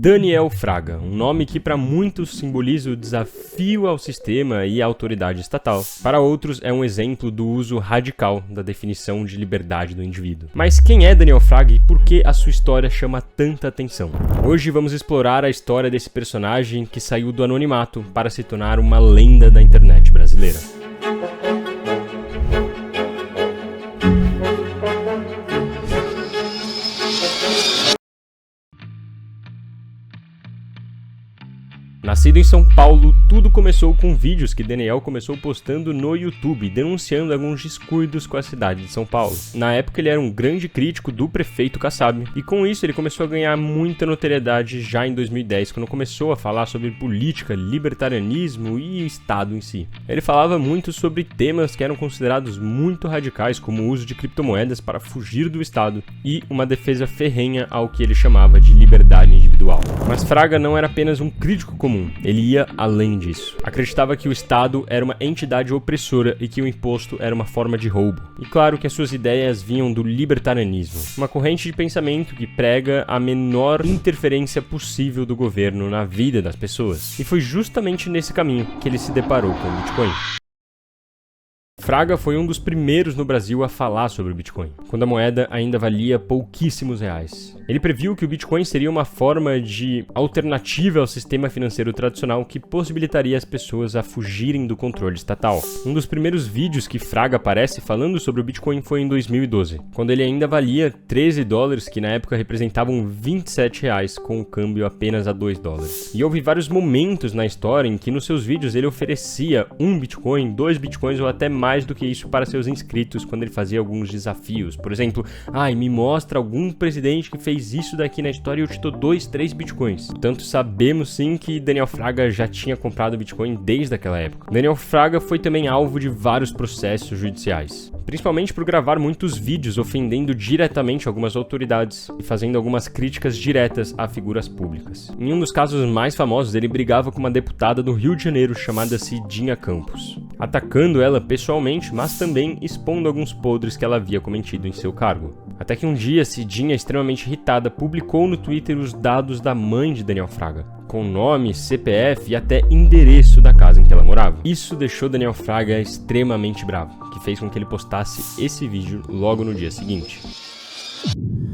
Daniel Fraga, um nome que para muitos simboliza o desafio ao sistema e à autoridade estatal. Para outros é um exemplo do uso radical da definição de liberdade do indivíduo. Mas quem é Daniel Fraga e por que a sua história chama tanta atenção? Hoje vamos explorar a história desse personagem que saiu do anonimato para se tornar uma lenda da internet brasileira. Nascido em São Paulo, tudo começou com vídeos que Daniel começou postando no YouTube, denunciando alguns descuidos com a cidade de São Paulo. Na época ele era um grande crítico do prefeito Kassab, e com isso ele começou a ganhar muita notoriedade já em 2010, quando começou a falar sobre política, libertarianismo e Estado em si. Ele falava muito sobre temas que eram considerados muito radicais, como o uso de criptomoedas para fugir do Estado e uma defesa ferrenha ao que ele chamava de liberdade individual. Mas Fraga não era apenas um crítico comum, ele ia além disso. Acreditava que o Estado era uma entidade opressora e que o imposto era uma forma de roubo. E claro que as suas ideias vinham do libertarianismo, uma corrente de pensamento que prega a menor interferência possível do governo na vida das pessoas. E foi justamente nesse caminho que ele se deparou com o Bitcoin. Fraga foi um dos primeiros no Brasil a falar sobre o Bitcoin, quando a moeda ainda valia pouquíssimos reais. Ele previu que o Bitcoin seria uma forma de alternativa ao sistema financeiro tradicional que possibilitaria as pessoas a fugirem do controle estatal. Um dos primeiros vídeos que Fraga aparece falando sobre o Bitcoin foi em 2012, quando ele ainda valia $13, que na época representavam R$27, com o câmbio apenas a $2. E houve vários momentos na história em que nos seus vídeos ele oferecia um Bitcoin, 2 Bitcoins ou até mais do que isso para seus inscritos quando ele fazia alguns desafios. Por exemplo, me mostra algum presidente que fez isso daqui na história e eu te dou 2, 3 Bitcoins. Portanto, sabemos sim que Daniel Fraga já tinha comprado Bitcoin desde aquela época. Daniel Fraga foi também alvo de vários processos judiciais, principalmente por gravar muitos vídeos ofendendo diretamente algumas autoridades e fazendo algumas críticas diretas a figuras públicas. Em um dos casos mais famosos, ele brigava com uma deputada do Rio de Janeiro chamada Cidinha Campos, atacando ela pessoalmente, mas também expondo alguns podres que ela havia cometido em seu cargo. Até que um dia, Cidinha, extremamente irritada, publicou no Twitter os dados da mãe de Daniel Fraga, com nome, CPF e até endereço da casa em que ela morava. Isso deixou Daniel Fraga extremamente bravo, que fez com que ele postasse esse vídeo logo no dia seguinte.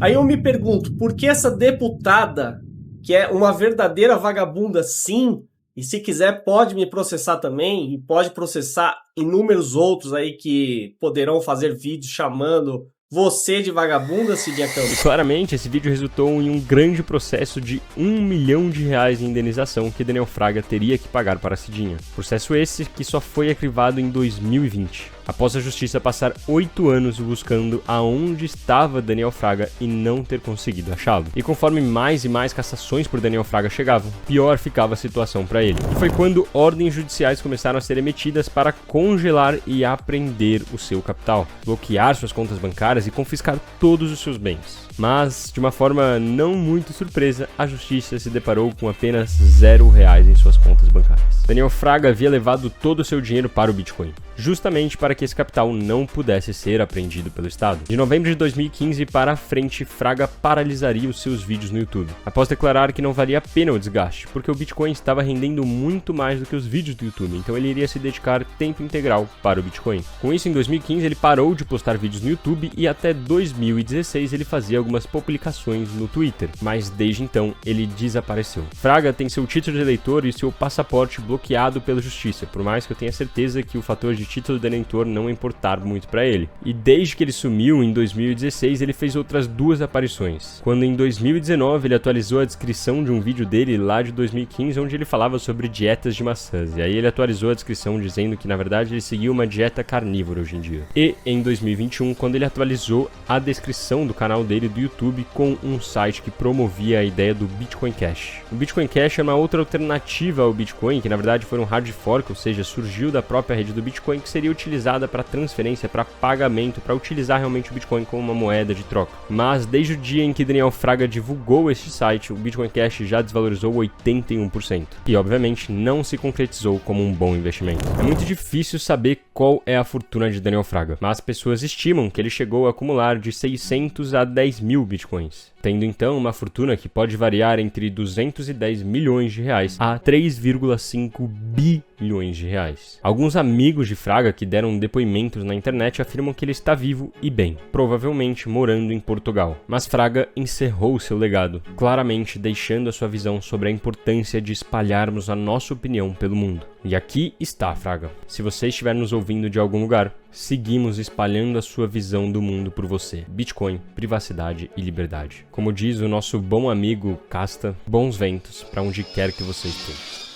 Aí eu me pergunto, por que essa deputada, que é uma verdadeira vagabunda sim, e se quiser pode me processar também, e pode processar inúmeros outros aí que poderão fazer vídeos chamando você de vagabunda, Cidinha Campos? Claramente, esse vídeo resultou em um grande processo de R$1 milhão em indenização que Daniel Fraga teria que pagar para Cidinha. Processo esse que só foi arquivado em 2020. Após a justiça passar 8 anos buscando aonde estava Daniel Fraga e não ter conseguido achá-lo. E conforme mais e mais cassações por Daniel Fraga chegavam, pior ficava a situação para ele. E foi quando ordens judiciais começaram a ser emitidas para congelar e apreender o seu capital, bloquear suas contas bancárias e confiscar todos os seus bens. Mas, de uma forma não muito surpresa, a justiça se deparou com apenas R$0 em suas contas bancárias. Daniel Fraga havia levado todo o seu dinheiro para o Bitcoin, justamente para que esse capital não pudesse ser apreendido pelo Estado. De novembro de 2015 para a frente, Fraga paralisaria os seus vídeos no YouTube, após declarar que não valia a pena o desgaste, porque o Bitcoin estava rendendo muito mais do que os vídeos do YouTube, então ele iria se dedicar tempo integral para o Bitcoin. Com isso, em 2015, ele parou de postar vídeos no YouTube e até 2016 ele fazia algumas publicações no Twitter, mas desde então ele desapareceu. Fraga tem seu título de eleitor e seu passaporte bloqueado pela justiça, por mais que eu tenha certeza que o fator de título de eleitor não importar muito para ele. E desde que ele sumiu em 2016, ele fez outras 2 aparições. Quando em 2019 ele atualizou a descrição de um vídeo dele lá de 2015, onde ele falava sobre dietas de maçãs, e aí ele atualizou a descrição dizendo que na verdade ele seguia uma dieta carnívora hoje em dia. E em 2021, quando ele atualizou a descrição do canal dele do YouTube com um site que promovia a ideia do Bitcoin Cash. O Bitcoin Cash é uma outra alternativa ao Bitcoin, que na verdade foi um hard fork, ou seja, surgiu da própria rede do Bitcoin, que seria utilizada para transferência, para pagamento, para utilizar realmente o Bitcoin como uma moeda de troca. Mas desde o dia em que Daniel Fraga divulgou este site, o Bitcoin Cash já desvalorizou 81%. E obviamente não se concretizou como um bom investimento. É muito difícil saber qual é a fortuna de Daniel Fraga, mas pessoas estimam que ele chegou a acumular de 600 a 10 mil Bitcoins. tendo então uma fortuna que pode variar entre 210 milhões de reais a 3,5 bilhões de reais. Alguns amigos de Fraga que deram depoimentos na internet afirmam que ele está vivo e bem, provavelmente morando em Portugal. Mas Fraga encerrou seu legado, claramente deixando a sua visão sobre a importância de espalharmos a nossa opinião pelo mundo. E aqui está, Fraga. Se você estiver nos ouvindo de algum lugar, seguimos espalhando a sua visão do mundo por você. Bitcoin, privacidade e liberdade. Como diz o nosso bom amigo Casta, bons ventos para onde quer que você esteja.